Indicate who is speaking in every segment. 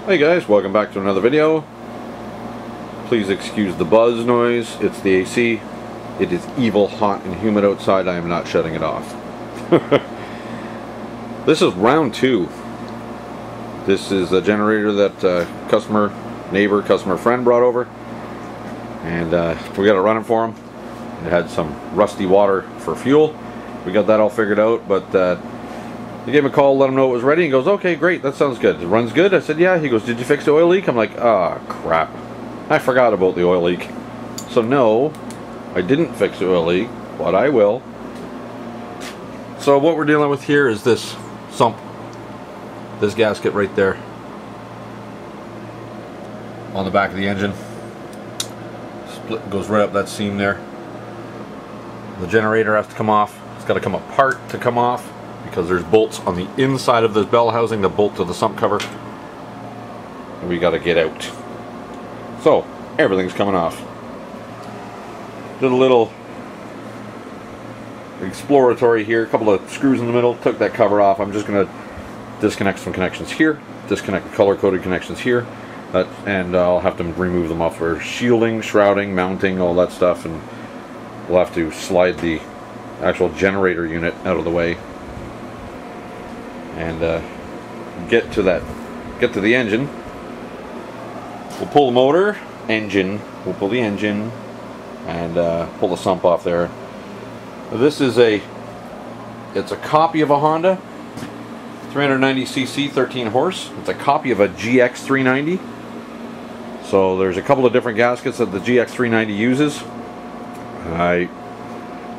Speaker 1: Hey guys, welcome back to another video. Please excuse the buzz noise. It's the AC. It is evil hot and humid outside. I am not shutting it off. This is round 2. This is a generator that customer friend brought over, and we got it running for him. It had some rusty water for fuel. We got that all figured out, but he gave him a call, let him know it was ready. He goes, okay, great, that sounds good. It runs good? I said, yeah. He goes, did you fix the oil leak? I'm like, ah, crap. I forgot about the oil leak. So no, I didn't fix the oil leak, but I will. So what we're dealing with here is this sump. This gasket right there. On the back of the engine. Split goes right up that seam there. The generator has to come off. It's got to come apart to come off, because there's bolts on the inside of this bell housing that bolt to the sump cover, and we got to get out. So everything's coming off. Did a little exploratory here, a couple of screws in the middle, took that cover off. I'm just going to disconnect some connections here, disconnect the color-coded connections here, and I'll have to remove them off for shielding, shrouding, mounting, all that stuff, and we'll have to slide the actual generator unit out of the way and get to the engine. We'll pull the motor, we'll pull the engine, and pull the sump off there. This is it's a copy of a Honda 390cc 13 horse. It's a copy of a GX 390. So there's a couple of different gaskets that the GX 390 uses. I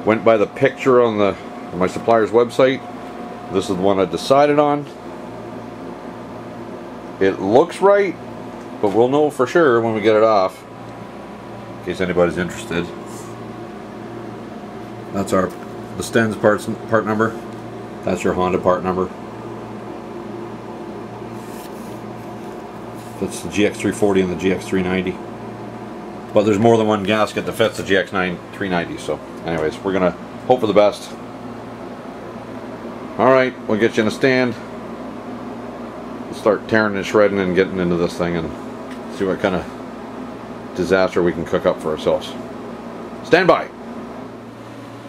Speaker 1: went by the picture on my supplier's website. This is the one I decided on. It looks right, but we'll know for sure when we get it off, in case anybody's interested. That's the Stenz part number. That's your Honda part number. That's the GX 340 and the GX 390. But there's more than one gasket that fits the GX 390. So anyways, we're gonna hope for the best. Alright, we'll get you in a stand. We'll start tearing and shredding and getting into this thing and see what kind of disaster we can cook up for ourselves. Stand by!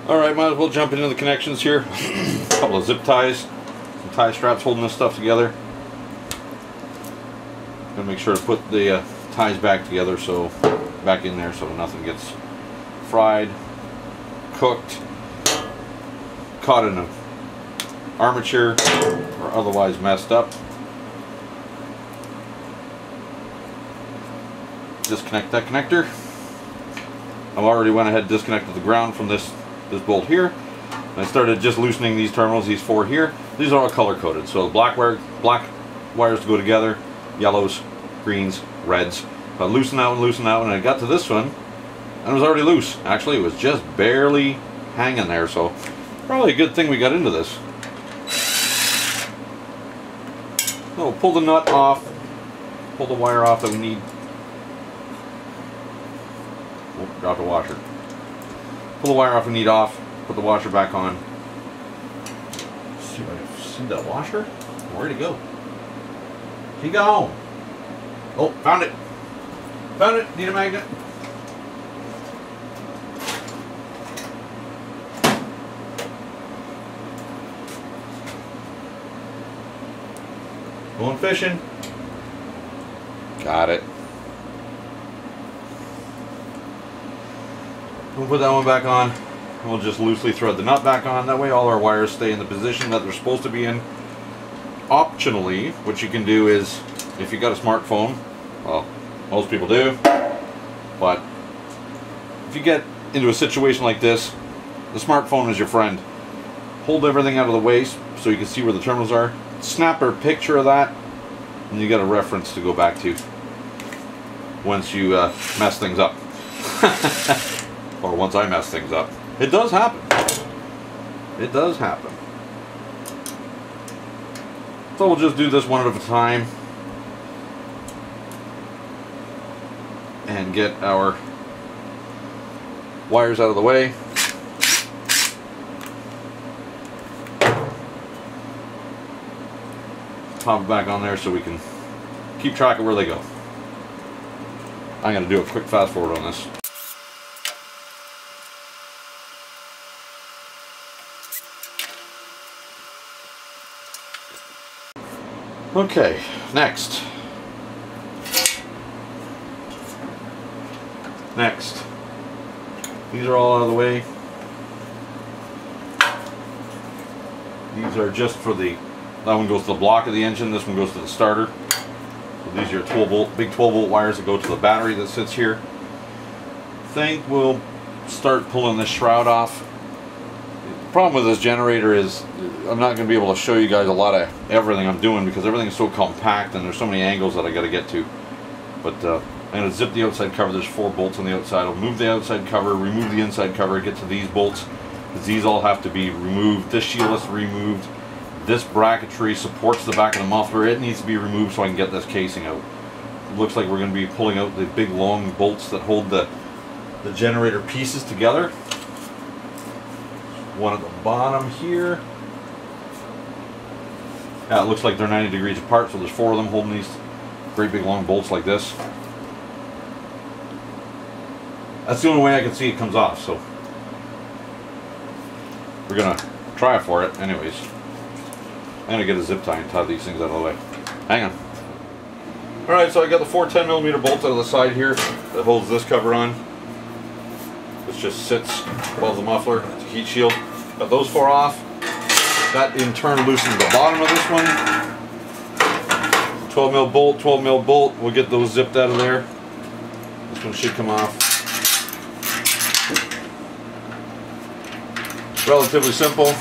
Speaker 1: Alright, might as well jump into the connections here. A couple of zip ties, some tie straps holding this stuff together. Gonna make sure to put the ties back together, so back in there, so nothing gets fried, cooked, caught in an armature, or otherwise messed up. Disconnect that connector. I've already went ahead and disconnected the ground from this bolt here. And I started just loosening these terminals, these 4 here. These are all color coded, so black wires to go together, yellows, greens, reds. But loosen out, and I got to this one, and it was already loose. Actually, it was just barely hanging there, so probably a good thing we got into this. So pull the nut off, pull the wire off that we need. Oh, drop the washer. Pull the wire off we need off, put the washer back on. Let's see if I see that washer. Where'd it go? He gone. Oh, found it. Found it. Need a magnet. Going fishing. Got it. We'll put that one back on. We'll just loosely thread the nut back on. That way all our wires stay in the position that they're supposed to be in. Optionally, what you can do is, if you got a smartphone, well, most people do, but if you get into a situation like this, the smartphone is your friend. Hold everything out of the way so you can see where the terminals are. Snap a picture of that, and you got a reference to go back to once you mess things up. Or once I mess things up. It does happen. It does happen. So we'll just do this one at a time and get our wires out of the way. Pop it back on there so we can keep track of where they go. I'm going to do a quick fast forward on this. Okay, next. These are all out of the way. These are just for the, that one goes to the block of the engine, this one goes to the starter. So these are 12 volt, big 12 volt wires that go to the battery that sits here. I think we'll start pulling this shroud off. The problem with this generator is I'm not going to be able to show you guys a lot of everything I'm doing because everything is so compact and there's so many angles that I got to get to. But I'm going to zip the outside cover. There's 4 bolts on the outside. I'll move the outside cover, remove the inside cover, get to these bolts because these all have to be removed. This shield is removed. This bracketry supports the back of the muffler. It needs to be removed so I can get this casing out. It looks like we're going to be pulling out the big long bolts that hold the generator pieces together. One at the bottom here. Yeah, it looks like they're 90 degrees apart, so there's 4 of them holding these great big long bolts like this. That's the only way I can see it comes off, so we're gonna try for it anyways. I'm gonna get a zip tie and tie these things out of the way. Hang on. Alright, so I got the 4 10mm bolts out of the side here that holds this cover on. This just sits above the muffler. It's a heat shield. Got those 4 off. That in turn loosens the bottom of this one. 12mm bolt, 12mm bolt. We'll get those zipped out of there. This one should come off. Relatively simple.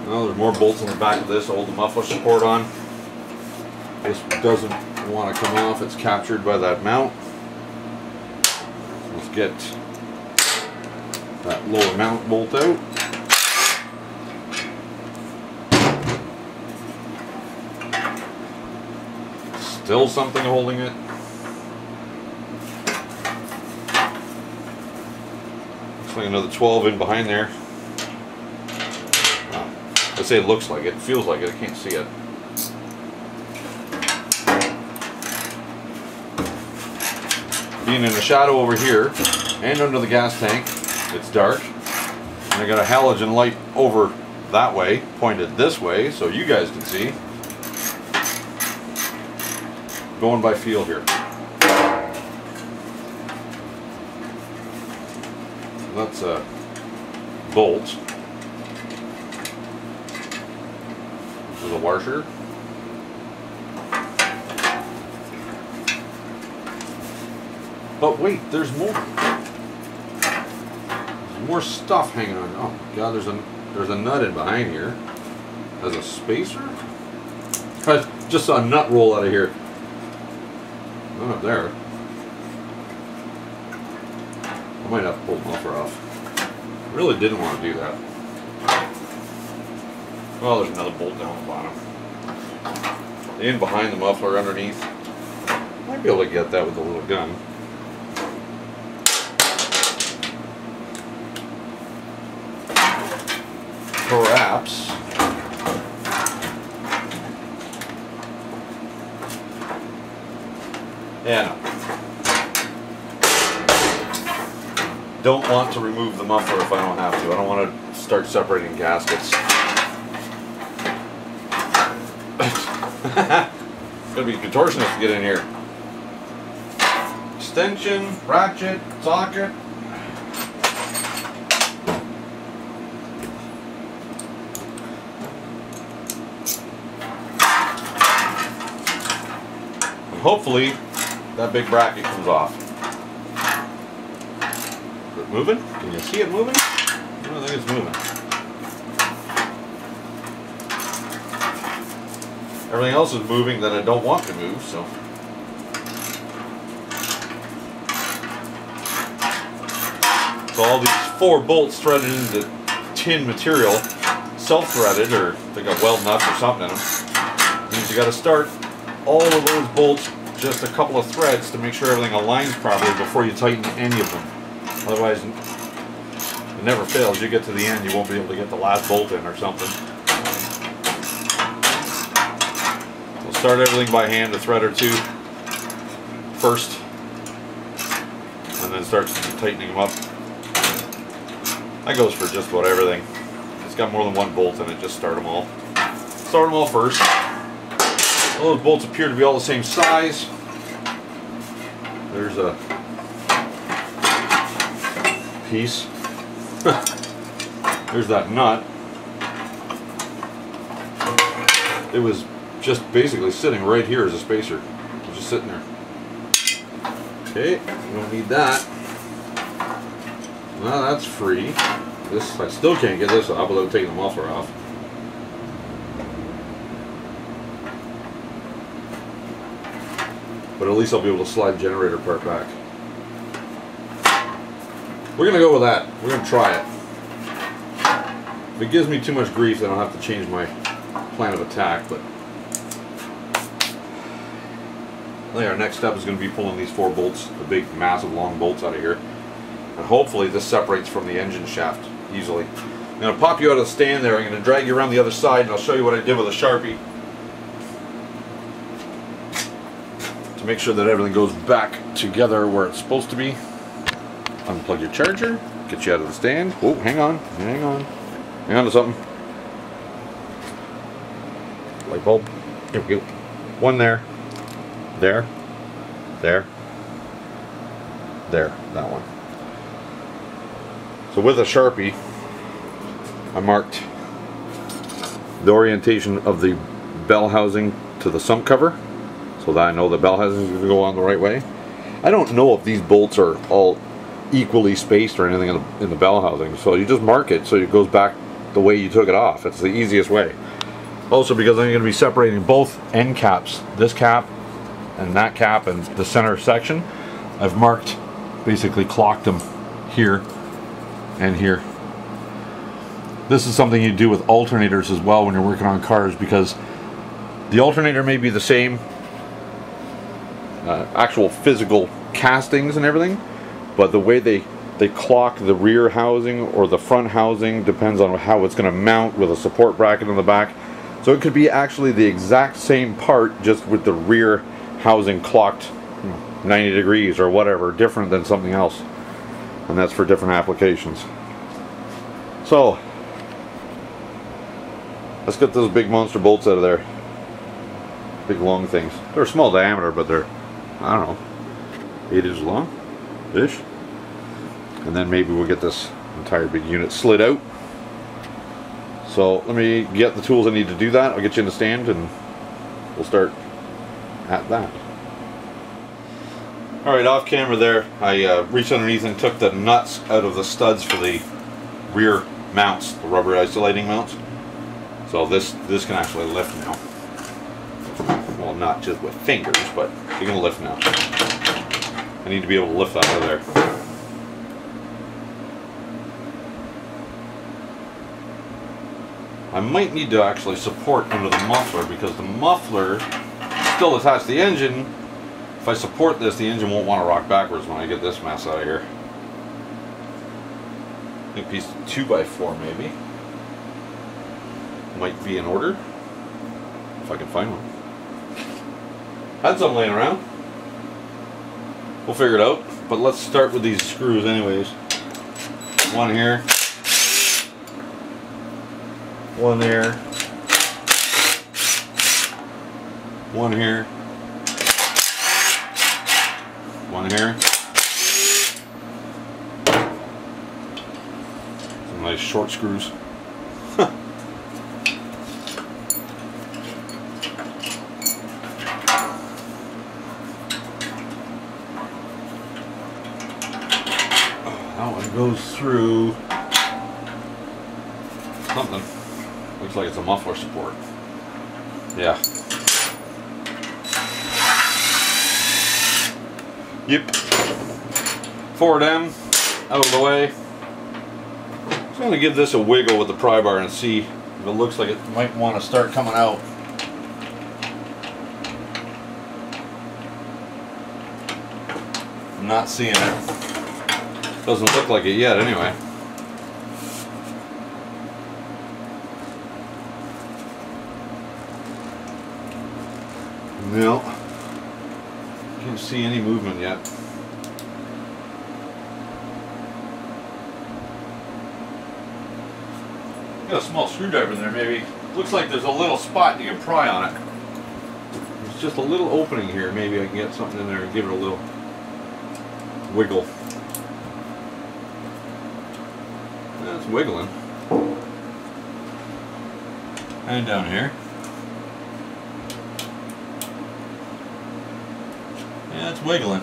Speaker 1: Well, there's more bolts on the back of this to hold the muffler support on. This doesn't want to come off, it's captured by that mount. Let's get that lower mount bolt out. Still something holding it. Looks like another 12 in behind there. I say it looks like it, feels like it, I can't see it. Being in the shadow over here and under the gas tank, it's dark. And I got a halogen light over that way, pointed this way, so you guys can see. Going by feel here. That's a bolt. There's a washer. But wait, there's more. There's more stuff hanging on. Oh my god, there's a nut in behind here. There's a spacer. I just saw a nut roll out of here. None up there. I might have to pull the muffler off. I really didn't want to do that. Well, there's another bolt down the bottom. In behind the muffler underneath. Might be able to get that with a little gun. Perhaps. Yeah, no. Don't want to remove the muffler if I don't have to. I don't want to start separating gaskets. It's gonna be contortionist to get in here. Extension, ratchet, socket. And hopefully that big bracket comes off. Is it moving? Can you see it moving? I don't think it's moving. Everything else is moving that I don't want to move, so. So all these 4 bolts threaded into tin material, self-threaded, or they got weld nuts or something in them, means you got to start all of those bolts just a couple of threads to make sure everything aligns properly before you tighten any of them. Otherwise, it never fails. You get to the end, you won't be able to get the last bolt in or something. We'll start everything by hand, a thread or two first, and then start tightening them up. That goes for just about everything. If it's got more than one bolt in it, just start them all. Start them all first. All those bolts appear to be all the same size. There's a piece. There's that nut. It was just basically sitting right here as a spacer. It was just sitting there. Okay, we don't need that. Well, that's free. This, I still can't get this off without taking the muffler off. But at least I'll be able to slide the generator part back. We're going to go with that. We're going to try it. If it gives me too much grief, then I'll have to change my plan of attack. But I think our next step is going to be pulling these 4 bolts, the big, massive, long bolts out of here. And hopefully this separates from the engine shaft easily. I'm going to pop you out of the stand there. I'm going to drag you around the other side, and I'll show you what I did with a Sharpie to make sure that everything goes back together where it's supposed to be. Unplug your charger, get you out of the stand. Oh, hang on, hang on. Hang on to something. Light bulb. Here we go. One there. There. There. There. That one. So with a Sharpie, I marked the orientation of the bell housing to the sump cover, so that I know the bell housing is going to go on the right way. I don't know if these bolts are all equally spaced or anything in the bell housing, so you just mark it so it goes back the way you took it off. It's the easiest way. Also, because I'm going to be separating both end caps, this cap and that cap and the center section, I've marked, basically clocked them here and here. This is something you do with alternators as well when you're working on cars, because the alternator may be the same actual physical castings and everything, but the way they clock the rear housing or the front housing depends on how it's going to mount with a support bracket in the back. So it could be actually the exact same part, just with the rear housing clocked 90 degrees or whatever, different than something else. And that's for different applications. So let's get those big monster bolts out of there. Big long things. They're small diameter, but they're, I don't know, 8 inches long-ish. And then maybe we'll get this entire big unit slid out. So let me get the tools I need to do that. I'll get you in the stand and we'll start at that. Alright, off camera there, I reached underneath and took the nuts out of the studs for the rear mounts, the rubber isolating mounts. So this can actually lift now. Well, not just with fingers, but you can lift now. I need to be able to lift that out of there. I might need to actually support under the muffler, because the muffler still attached to the engine. If I support this, the engine won't want to rock backwards when I get this mess out of here. I think piece 2x4 maybe might be in order, if I can find one. Had some laying around. We'll figure it out, but let's start with these screws anyways. One here. One there. One here. One here. Some nice short screws. That one goes through something. Looks like it's a muffler support. Yeah. Yep. 4 of them out of the way. I'm going to give this a wiggle with the pry bar and see if it looks like it might want to start coming out. not seeing it. Doesn't look like it yet anyway. No. Can't see any movement yet. Got a small screwdriver in there, maybe. Looks like there's a little spot you can pry on it. There's just a little opening here. Maybe I can get something in there and give it a little wiggle. Yeah, it's wiggling. And down here. Yeah, it's wiggling.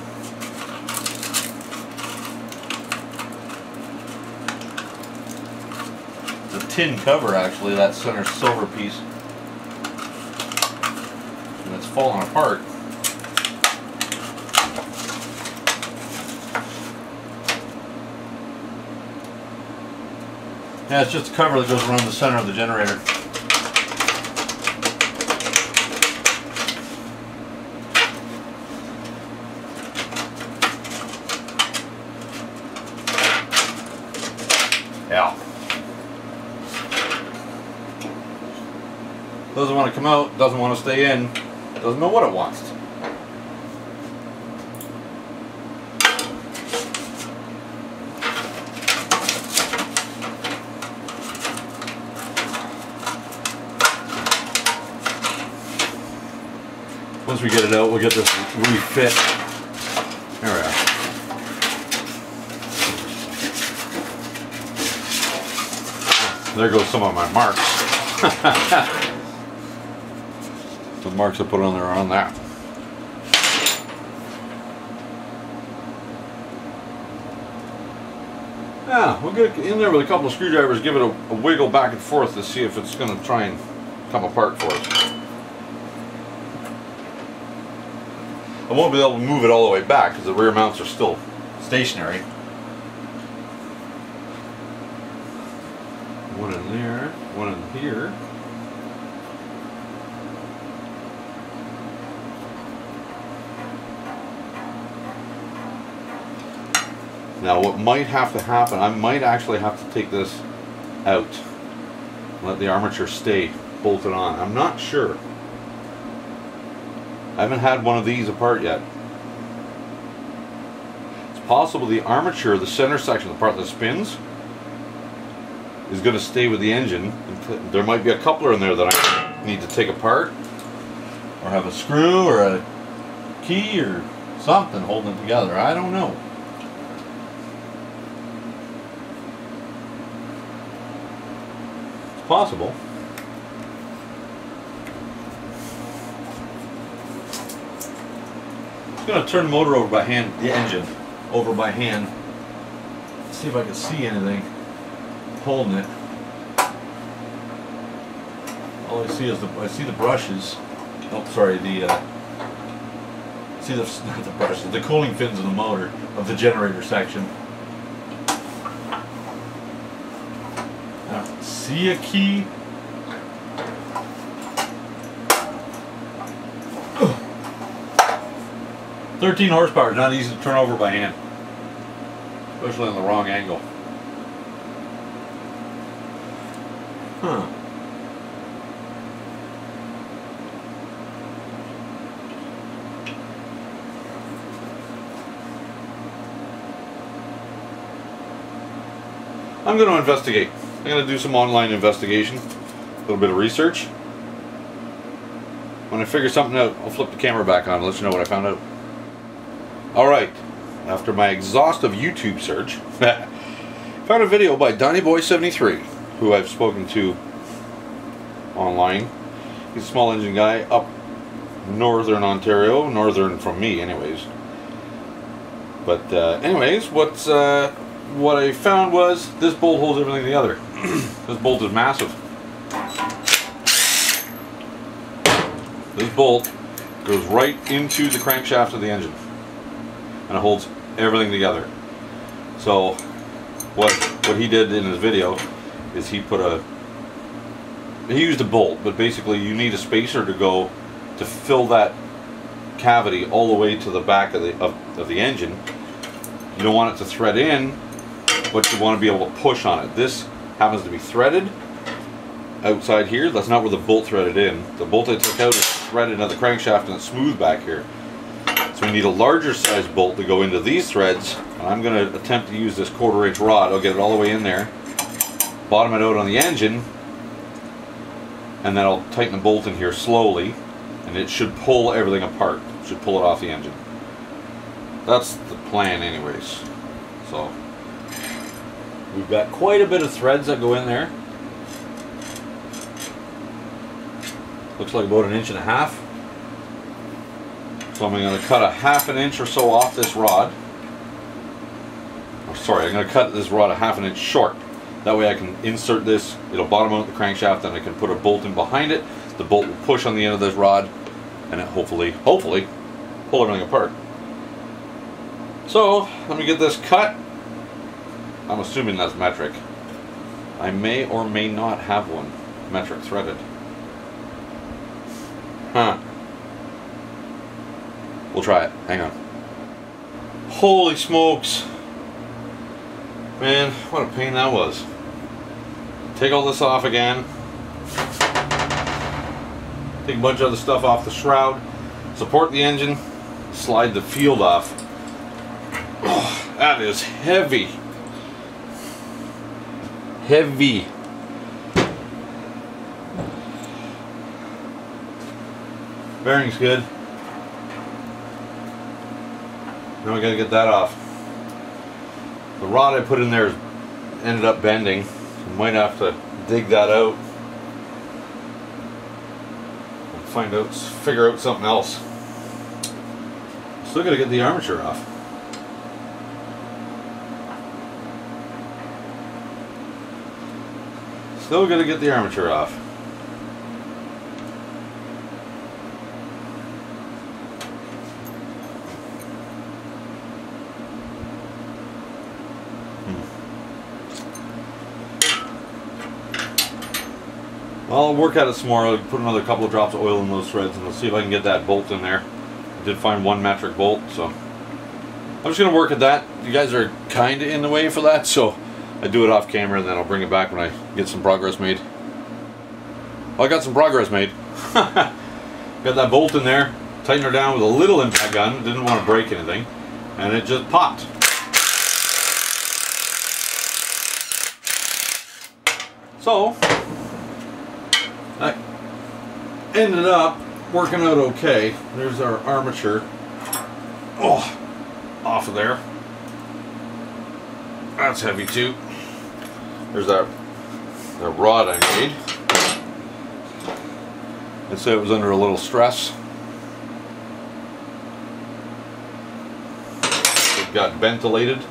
Speaker 1: It's a tin cover, actually, that center silver piece. And it's falling apart. Yeah, it's just a cover that goes around the center of the generator. Yeah. Doesn't want to come out, doesn't want to stay in, doesn't know what it wants. Once we get it out, we'll get this refit. There we are. There goes some of my marks. The marks I put on there are on that. Yeah, we'll get in there with a couple of screwdrivers, give it a wiggle back and forth to see if it's going to try and come apart for us. I won't be able to move it all the way back because the rear mounts are still stationary. One in there, one in here. Now what might have to happen, I might actually have to take this out. Let the armature stay bolted on. I'm not sure. I haven't had one of these apart yet. It's possible the armature, the center section, the part that spins, is going to stay with the engine. There might be a coupler in there that I need to take apart, or have a screw or a key or something holding it together. I don't know. It's possible. I'm going to turn the motor over by hand, the engine over by hand. Let's see if I can see anything holding it. All I see is I see the brushes. Oh, sorry, see not the brushes, the cooling fins of the motor of the generator section. Now, see a key. 13 horsepower is not easy to turn over by hand, especially on the wrong angle. Huh. I'm going to investigate. I'm going to do some online investigation, a little bit of research. When I figure something out, I'll flip the camera back on and let you know what I found out. Alright, after my exhaustive YouTube search, found a video by DonnieBoy73, who I've spoken to online. He's a small engine guy up northern Ontario, northern from me anyways. But anyways, what I found was this bolt holds everything together. This bolt is massive. This bolt goes right into the crankshaft of the engine, and it holds everything together. So what he did in his video is he used a bolt, but basically you need a spacer to fill that cavity all the way to the back of the engine You don't want it to thread in, but you want to be able to push on it. This happens to be threaded outside here. That's not where the bolt threaded in. The bolt I took out is threaded into the crankshaft and it's smooth back here. So we need a larger size bolt to go into these threads. And I'm going to attempt to use this 1/4 inch rod. I'll get it all the way in there, bottom it out on the engine, and then I'll tighten the bolt in here slowly, and it should pull everything apart. It should pull it off the engine. That's the plan anyways. So we've got quite a bit of threads that go in there. Looks like about 1.5 inches. So I'm going to cut a 1/2 inch or so off this rod. Or sorry, I'm going to cut this rod a 1/2 inch short. That way I can insert this, it'll bottom out the crankshaft, and I can put a bolt in behind it. The bolt will push on the end of this rod, and it hopefully pull everything apart. So let me get this cut. I'm assuming that's metric. I may or may not have one metric threaded. Huh. We'll try it. Hang on. Holy smokes. Man, what a pain that was. Take all this off again. Take a bunch of other stuff off the shroud. Support the engine. Slide the field off. Oh, that is heavy. Heavy. Bearing's good. Now we gotta get that off. The rod I put in there ended up bending. So might have to dig that out and figure out something else. Still gotta get the armature off. Still gotta get the armature off. I'll work at it some more. I'll put another couple of drops of oil in those threads, and I'll see if I can get that bolt in there. I did find one metric bolt, so I'm just going to work at that. You guys are kind of in the way for that, so I do it off camera, and then I'll bring it back when I get some progress made. Well, I got some progress made. Got that bolt in there, tightened her down with a little impact gun, didn't want to break anything, and it just popped. So that ended up working out okay. There's our armature. Oh, off of there. That's heavy too. There's that rod I made. I'd say it was under a little stress. It got ventilated.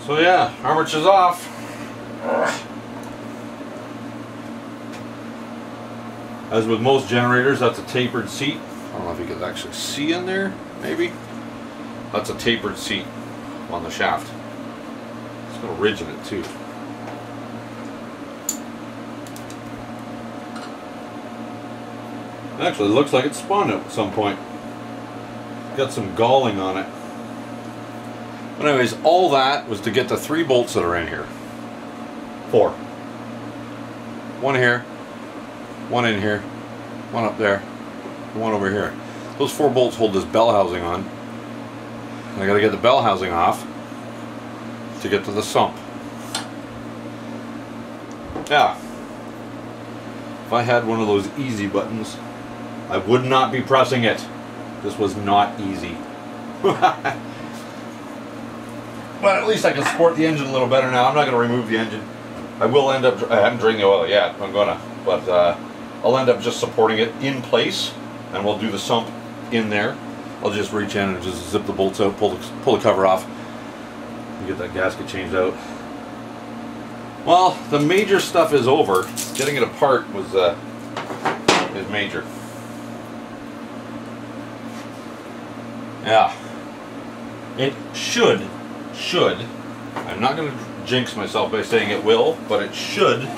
Speaker 1: So yeah, armature's off. As with most generators, that's a tapered seat. I don't know if you can actually see in there, maybe. That's a tapered seat on the shaft. It's got a ridge in it too. It actually looks like it spawned out at some point. Got some galling on it. But anyways, all that was to get the 3 bolts that are in here. 4. One here, one in here, one up there, one over here. Those 4 bolts hold this bell housing on. I gotta get the bell housing off to get to the sump. Yeah. If I had one of those easy buttons, I would not be pressing it. This was not easy. But at least I can support the engine a little better now. I'm not going to remove the engine. I will end up, I haven't drained the oil yet, I'm going to, but I'll end up just supporting it in place, and we'll do the sump in there. I'll just reach in and just zip the bolts out, pull the cover off, and get that gasket changed out. Well, the major stuff is over. Getting it apart was is major. Yeah. It should, I'm not going to jinx myself by saying it will, but it should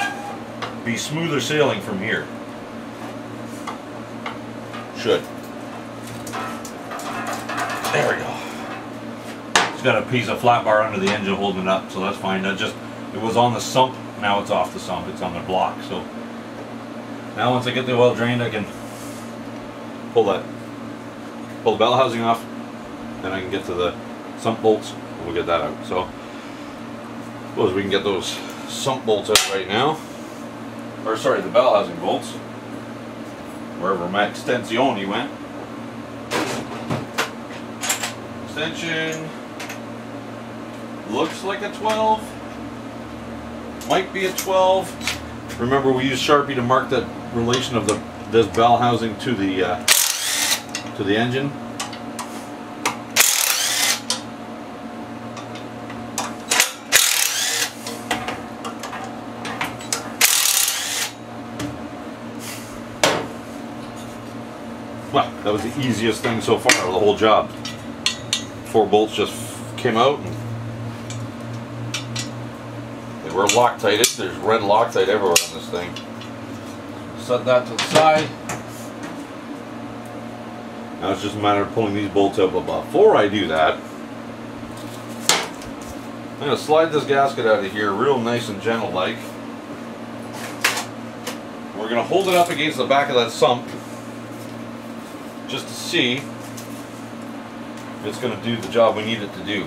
Speaker 1: be smoother sailing from here. Should. There we go. It's got a piece of flat bar under the engine holding it up, so that's fine. That just, it was on the sump, now it's off the sump, it's on the block. So now once I get the oil drained, I can pull the bell housing off, then I can get to the sump bolts and we'll get that out. So I suppose we can get those sump bolts out right now, or sorry, the bell housing bolts, wherever my extensione went. Extension looks like a 12, might be a 12. Remember, we used Sharpie to mark the relation of this bell housing to the engine. Well, that was the easiest thing so far of the whole job. 4 bolts just came out and they were Loctited. There's red Loctite everywhere on this thing. Set that to the side. Now it's just a matter of pulling these bolts out. But before I do that, I'm going to slide this gasket out of here real nice and gentle like. We're going to hold it up against the back of that sump just to see if it's going to do the job we need it to do.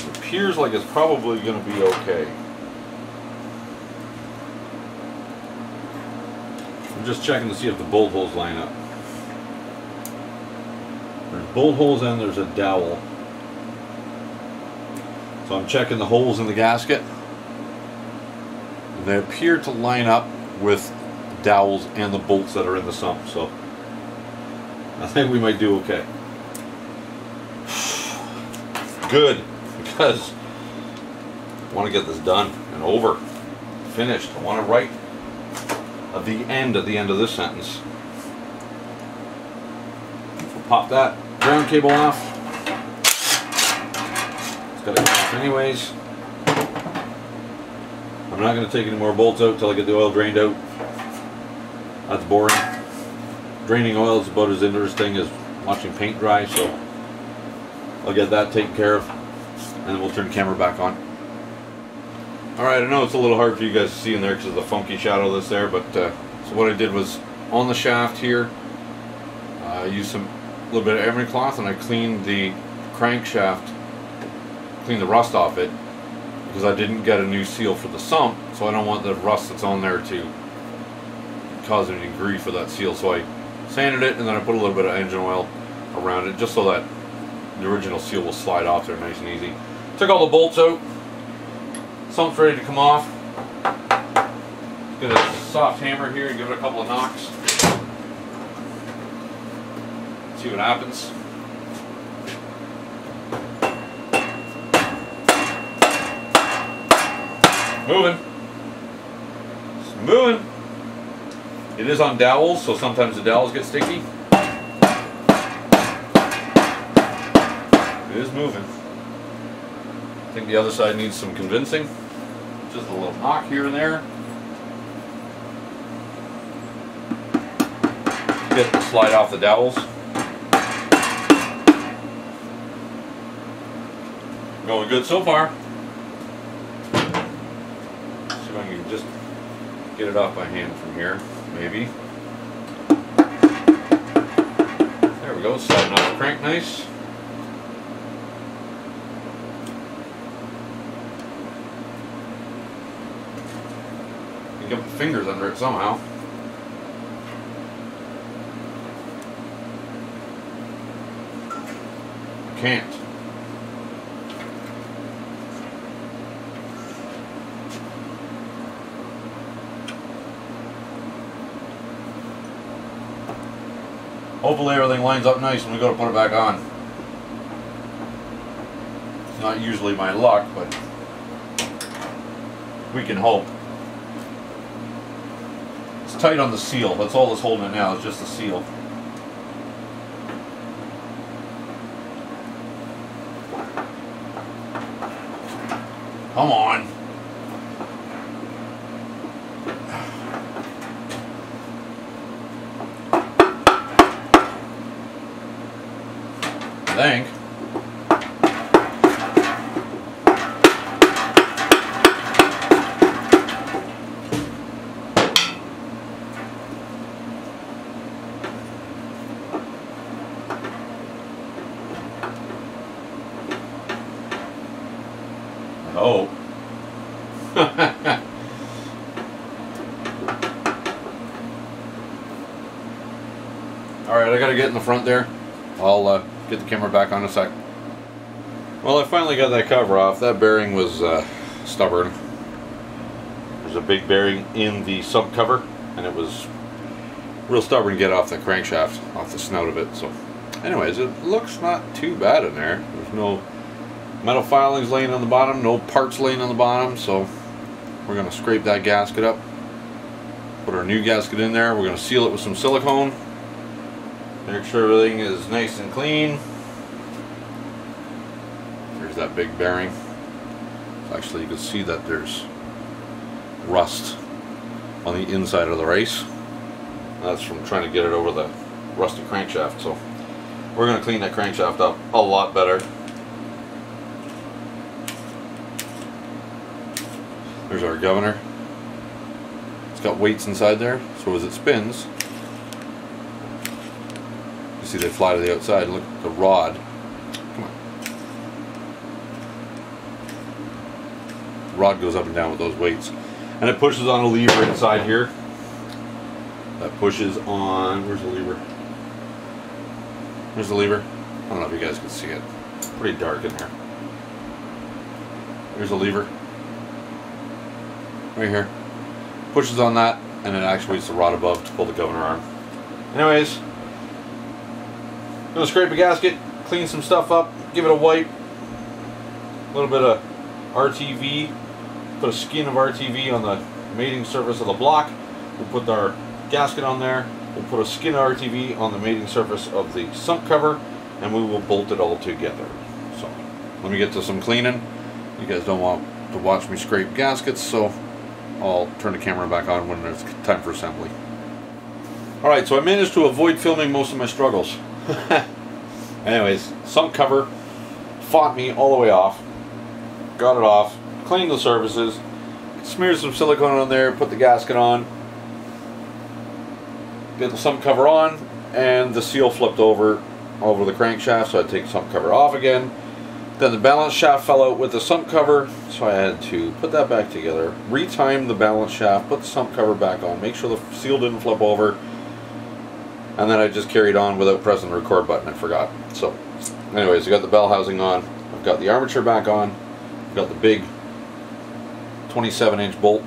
Speaker 1: It appears like it's probably going to be okay. I'm just checking to see if the bolt holes line up. There's bolt holes and there's a dowel. So I'm checking the holes in the gasket. They appear to line up with dowels and the bolts that are in the sump, so I think we might do okay. Good, because I want to get this done and over, finished. I want to write at the end of this sentence. We'll pop that ground cable off. Got to come off anyways. I'm not going to take any more bolts out until I get the oil drained out. That's boring. Draining oil is about as interesting as watching paint dry, so I'll get that taken care of and then we'll turn the camera back on. Alright, I know it's a little hard for you guys to see in there because of the funky shadow that's there, but so what I did was on the shaft here, I used a little bit of emery cloth and I cleaned the crankshaft, clean the rust off it, because I didn't get a new seal for the sump, so I don't want the rust that's on there to cause any grief for that seal. So I sanded it and then I put a little bit of engine oil around it just so that the original seal will slide off there nice and easy. Took all the bolts out. Sump's ready to come off. Get a soft hammer here and give it a couple of knocks. See what happens. Moving. It's moving. It is on dowels, so sometimes the dowels get sticky. It is moving. I think the other side needs some convincing. Just a little knock here and there. Get the slide off the dowels. Going good so far. See if I can just get it off by hand from here, maybe. There we go, sliding off the crank nice. You can get my fingers under it somehow. Can't. Hopefully everything lines up nice when we go to put it back on. It's not usually my luck, but we can hope. It's tight on the seal. That's all that's holding it now, is just the seal. Come on. think. Oh. Alright, I gotta get in the front there. I'll get the camera back on in a sec. Well, I finally got that cover off. That bearing was stubborn. There's a big bearing in the sump cover, and it was real stubborn to get off the crankshaft, off the snout of it. So, anyways, it looks not too bad in there. There's no metal filings laying on the bottom, no parts laying on the bottom, so we're going to scrape that gasket up, put our new gasket in there. We're going to seal it with some silicone, make sure everything is nice and clean. There's that big bearing. Actually, you can see that there's rust on the inside of the race. That's from trying to get it over the rusty crankshaft, so we're going to clean that crankshaft up a lot better. There's our governor. It's got weights inside there, so as it spins, you see they fly to the outside. Look at the rod. Come on. The rod goes up and down with those weights. And it pushes on a lever inside here. That pushes on, where's the lever? There's the lever. I don't know if you guys can see it. It's pretty dark in there. There's the lever. Right here. Pushes on that, and it actuates the rod above to pull the governor arm. Anyways, I'm gonna scrape the gasket, clean some stuff up, give it a wipe, a little bit of RTV, put a skin of RTV on the mating surface of the block. We'll put our gasket on there, we'll put a skin of RTV on the mating surface of the sump cover, and we will bolt it all together. So, let me get to some cleaning. You guys don't want to watch me scrape gaskets, so I'll turn the camera back on when it's time for assembly. Alright, so I managed to avoid filming most of my struggles. Anyways, sump cover fought me all the way off. Got it off, cleaned the surfaces, smeared some silicone on there, put the gasket on, get the sump cover on, and the seal flipped over the crankshaft, so I had to take the sump cover off again. Then the balance shaft fell out with the sump cover, so I had to put that back together, retime the balance shaft, put the sump cover back on, make sure the seal didn't flip over, and then I just carried on without pressing the record button. I forgot. So, anyways, I got the bell housing on, I've got the armature back on, I've got the big 27-inch bolt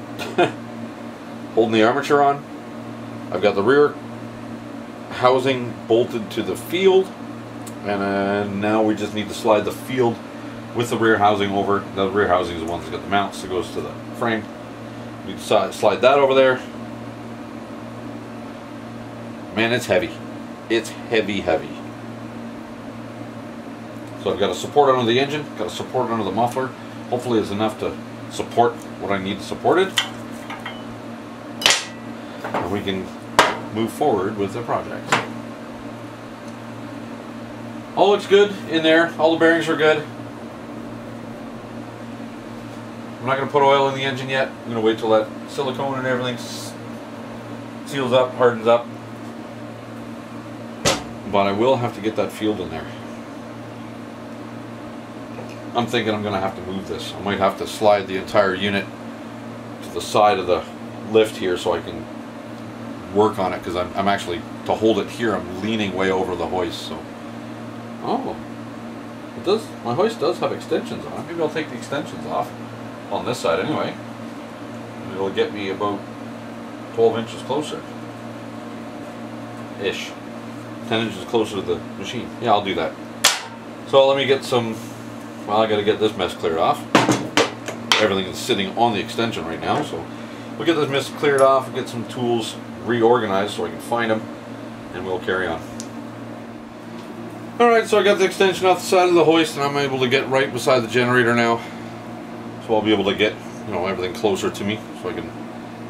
Speaker 1: holding the armature on, I've got the rear housing bolted to the field, and now we just need to slide the field with the rear housing over. The rear housing is the one that's got the mounts that goes to the frame. We need to slide that over there. Man, it's heavy. It's heavy, heavy. So I've got a support under the engine, got a support under the muffler. Hopefully it's enough to support what I need supported. And we can move forward with the project. All looks good in there. All the bearings are good. I'm not going to put oil in the engine yet. I'm going to wait till that silicone and everything seals up, hardens up. But I will have to get that field in there. I'm thinking I'm going to have to move this. I might have to slide the entire unit to the side of the lift here so I can work on it, because I'm actually, to hold it here, I'm leaning way over the hoist. So, oh, it does. My hoist does have extensions on it. Maybe I'll take the extensions off on this side anyway. It'll get me about 12 inches closer, ish, 10 inches closer to the machine. Yeah, I'll do that. So let me get some. Well, I got to get this mess cleared off. Everything is sitting on the extension right now, so we'll get this mess cleared off, get some tools reorganized so I can find them, and we'll carry on. Alright, so I got the extension off the side of the hoist, and I'm able to get right beside the generator now. So I'll be able to get, you know, everything closer to me so I can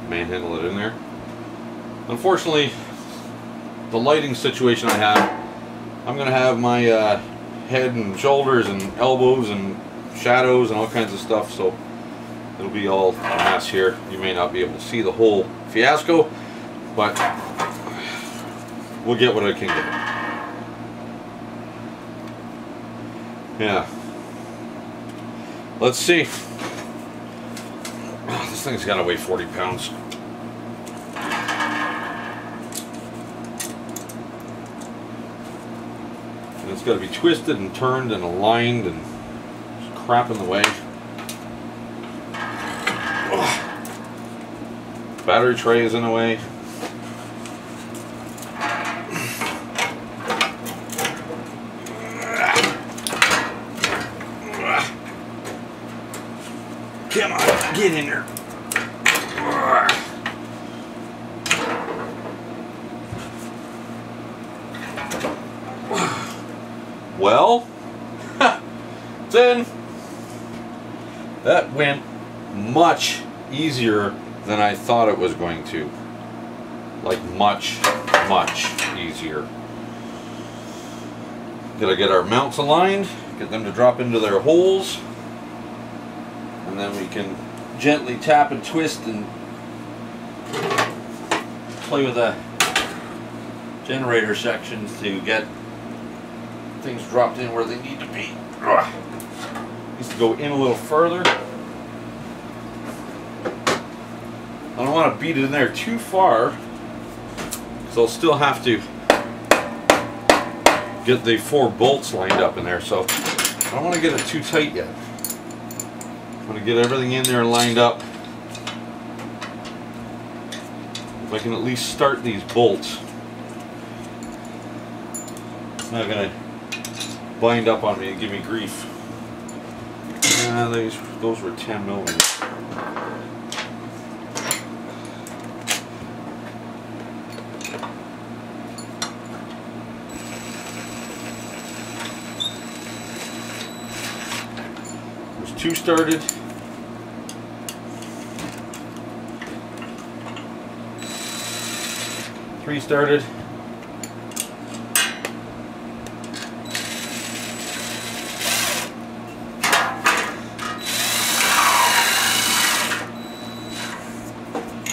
Speaker 1: manhandle it in there. Unfortunately, the lighting situation I have, I'm going to have my head and shoulders and elbows and shadows and all kinds of stuff, so it'll be all a mess here. You may not be able to see the whole fiasco, but we'll get what I can get. Yeah. Let's see. Oh, this thing's got to weigh 40 pounds. And it's got to be twisted and turned and aligned and crap in the way. Ugh. Battery tray is in the way. Come on, get in there. Well, then that went much easier than I thought it was going to. Like much easier. Gotta get our mounts aligned, get them to drop into their holes, and then we can gently tap and twist and play with the generator sections to get things dropped in where they need to be. Needs to go in a little further. I don't want to beat it in there too far, because I'll still have to get the 4 bolts lined up in there, so I don't want to get it too tight yet. I'm going to get everything in there lined up. If I can at least start these bolts. It's not going to bind up on me and give me grief. Those were 10 millimeters. There's 2 started. Three started.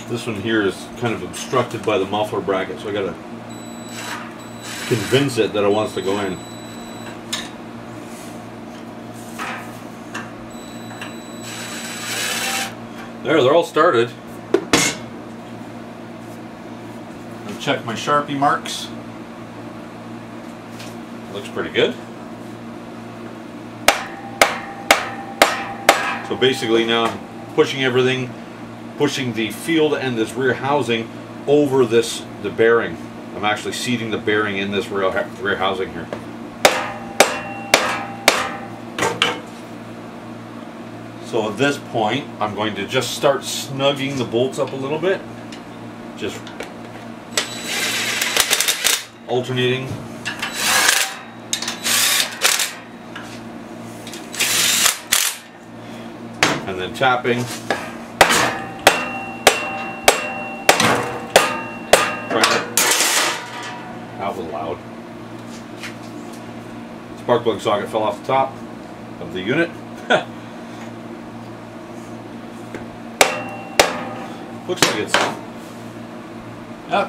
Speaker 1: This one here is kind of obstructed by the muffler bracket, so I gotta convince it that it wants to go in. There, they're all started. I'll check my Sharpie marks. Looks pretty good. So basically now I'm pushing everything, pushing the field and this rear housing over the bearing. I'm actually seating the bearing in this rear housing here. So at this point, I'm going to just start snugging the bolts up a little bit. Just alternating. And then tapping. That was loud. Spark plug socket fell off the top of the unit. Looks like it's...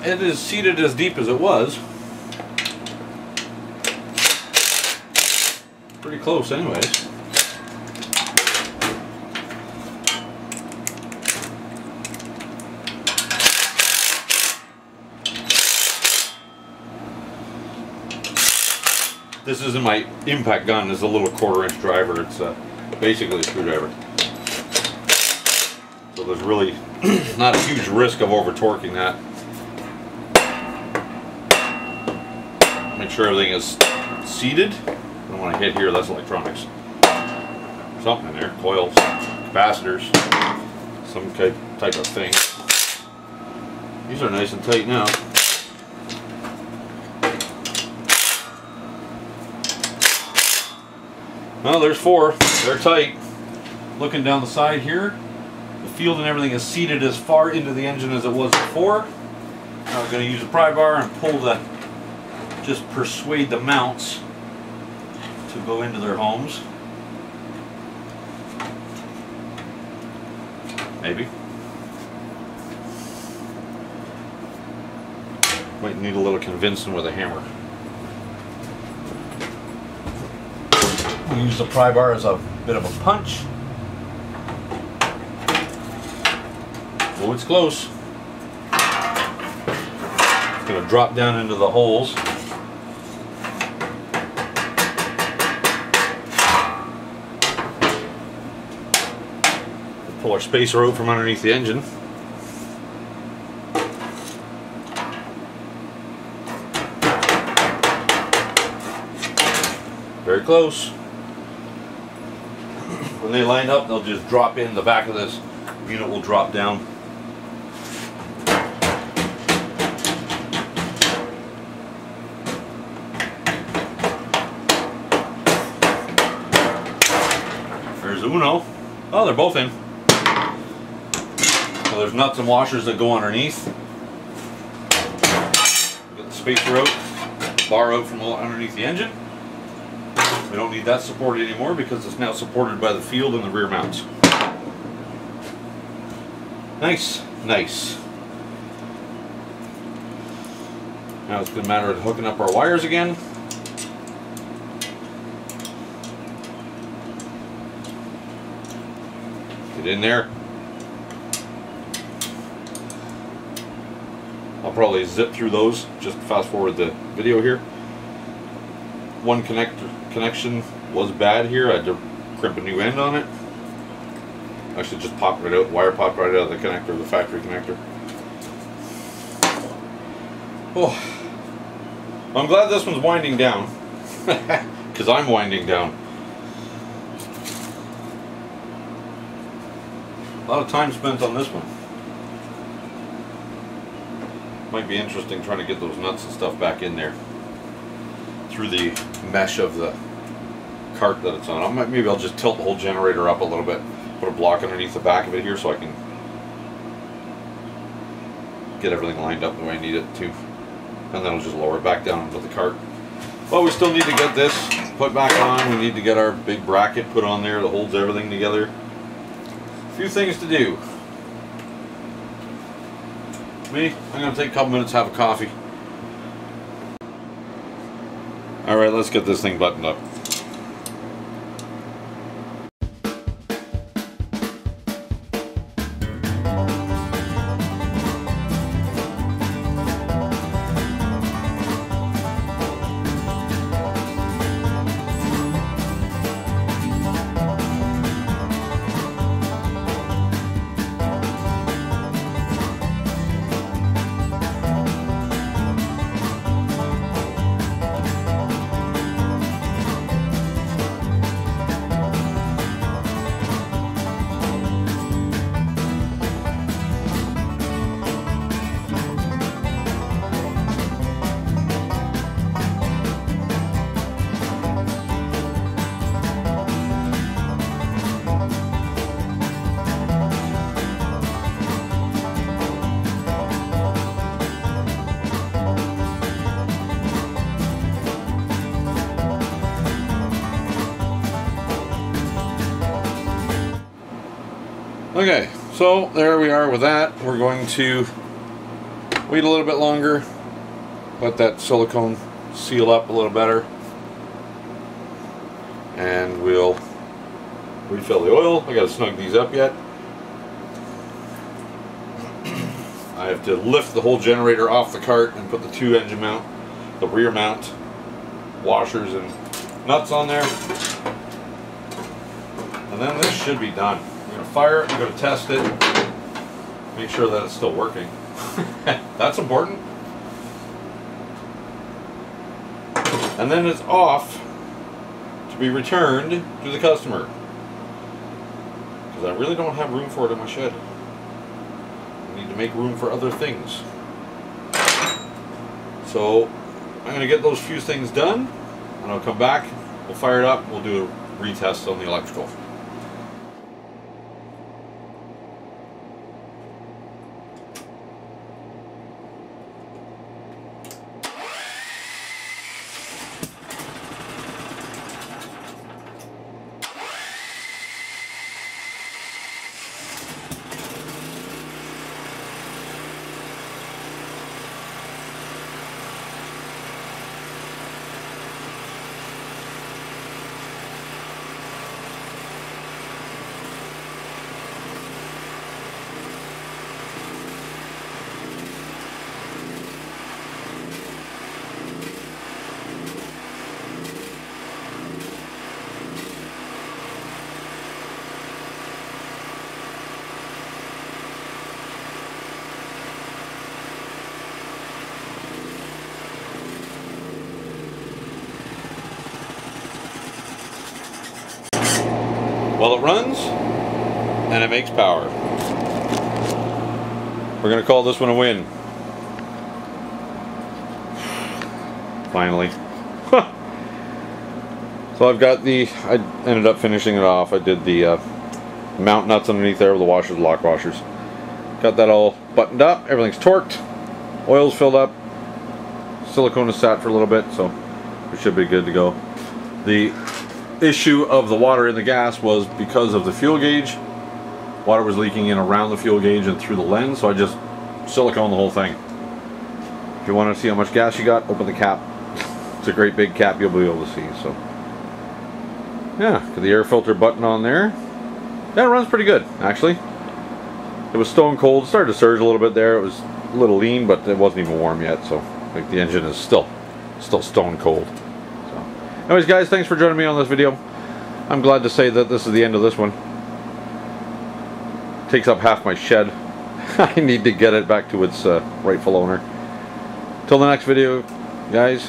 Speaker 1: it is seated as deep as it was. Pretty close anyways. This isn't my impact gun, it's a little 1/4-inch driver. It's basically a screwdriver. So there's really not a huge risk of over torquing that. Make sure everything is seated. I don't want to hit here, that's electronics. Something in there, coils, capacitors, some type of thing. These are nice and tight now. Well, there's 4. They're tight. Looking down the side here, the field and everything is seated as far into the engine as it was before. Now I'm going to use a pry bar and pull just persuade the mounts to go into their homes. Maybe. Might need a little convincing with a hammer. We'll use the pry bar as a bit of a punch. Oh, it's close. It's going to drop down into the holes. Pull our spacer out from underneath the engine. Very close. When they line up, they'll just drop in. The back of this unit will drop down. There's uno. Oh, they're both in. So there's nuts and washers that go underneath. Get the spacer out, bar out from underneath the engine. We don't need that supported anymore because it's now supported by the field and the rear mounts. Nice, nice. Now it's a matter of hooking up our wires again. Get in there. I'll probably zip through those, just fast forward the video here. One connection was bad here. I had to crimp a new end on it. Actually just popped right out, wire popped right out of the connector, the factory connector. Oh, I'm glad this one's winding down, because I'm winding down. A lot of time spent on this one. Might be interesting trying to get those nuts and stuff back in there through the mesh of the cart that it's on. Maybe I'll just tilt the whole generator up a little bit, put a block underneath the back of it here so I can get everything lined up the way I need it to, and then I'll just lower it back down into the cart. Well, we still need to get this put back on. We need to get our big bracket put on there that holds everything together. A few things to do. I'm going to take a couple minutes to have a coffee. Alright, let's get this thing buttoned up. Okay, so there we are with that. We're going to wait a little bit longer, let that silicone seal up a little better, and we'll refill the oil. I gotta snug these up yet. I have to lift the whole generator off the cart and put the two engine mount, the rear mount washers and nuts on there, and then this should be done. I'm going to fire it, I'm going to test it, make sure that it's still working. That's important. And then it's off to be returned to the customer, because I really don't have room for it in my shed. I need to make room for other things. So I'm going to get those few things done, and I'll come back, we'll fire it up, we'll do a retest on the electrical. Well, it runs and it makes power. We're gonna call this one a win. Finally. So I've got I ended up finishing it off. I did the mount nuts underneath there with the washers, lock washers. Got that all buttoned up. Everything's torqued. Oil's filled up. Silicone is sat for a little bit, so we should be good to go. The issue of the water in the gas was because of the fuel gauge. Water was leaking in around the fuel gauge and through the lens, so I just silicone the whole thing. If you want to see how much gas you got, open the cap. It's a great big cap, you'll be able to see. So yeah, got the air filter button on there. Yeah, it runs pretty good, actually. It was stone cold. It started to surge a little bit there. It was a little lean, but it wasn't even warm yet, so like the engine is still stone cold. So anyways, guys, thanks for joining me on this video. I'm glad to say that this is the end of this one. Takes up half my shed. I need to get it back to its rightful owner. Till the next video, guys,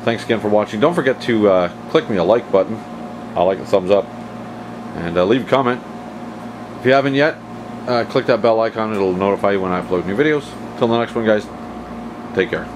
Speaker 1: thanks again for watching. Don't forget to click me a like button. I like a thumbs up. And leave a comment. If you haven't yet, click that bell icon. It'll notify you when I upload new videos. Till the next one, guys, take care.